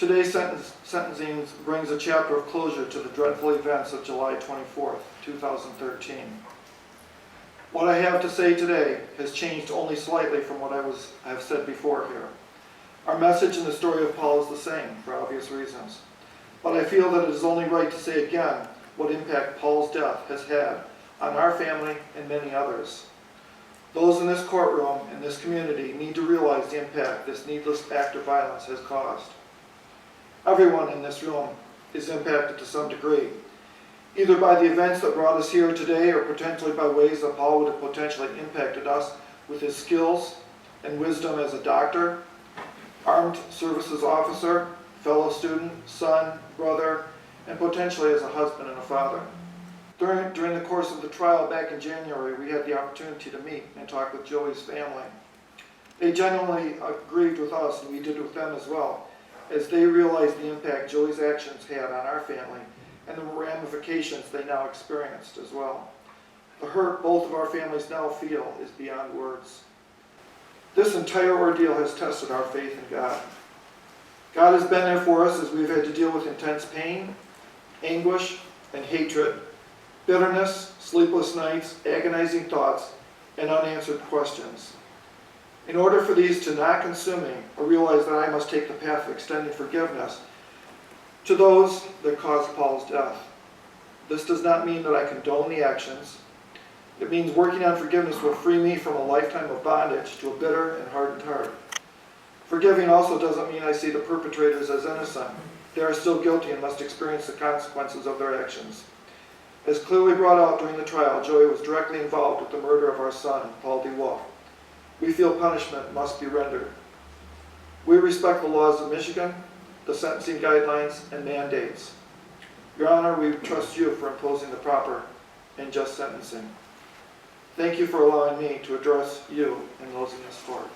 Today's sentencing brings a chapter of closure to the dreadful events of July 24th, 2013. What I have to say today has changed only slightly from what I have said before here. Our message in the story of Paul is the same, for obvious reasons. But I feel that it is only right to say again what impact Paul's death has had on our family and many others. Those in this courtroom and this community need to realize the impact this needless act of violence has caused. Everyone in this room is impacted to some degree, either by the events that brought us here today or potentially by ways that Paul would have potentially impacted us with his skills and wisdom as a doctor, armed services officer, fellow student, son, brother, and potentially as a husband and a father. During the course of the trial back in January, we had the opportunity to meet and talk with Joei's family. They genuinely grieved with us, and we did with them as well, as they realized the impact Joei's actions had on our family and the ramifications they now experienced as well. The hurt both of our families now feel is beyond words. This entire ordeal has tested our faith in God. God has been there for us as we've had to deal with intense pain, anguish, and hatred, bitterness, sleepless nights, agonizing thoughts, and unanswered questions. In order for these to not consume me, I realize that I must take the path of extending forgiveness to those that caused Paul's death. This does not mean that I condone the actions. It means working on forgiveness will free me from a lifetime of bondage to a bitter and hardened heart. Forgiving also doesn't mean I see the perpetrators as innocent. They are still guilty and must experience the consequences of their actions. As clearly brought out during the trial, Joei was directly involved with the murder of our son, Paul DeWolf. We feel punishment must be rendered. We respect the laws of Michigan, the sentencing guidelines, and mandates. Your Honor, we trust you for imposing the proper and just sentencing. Thank you for allowing me to address you and those in this court.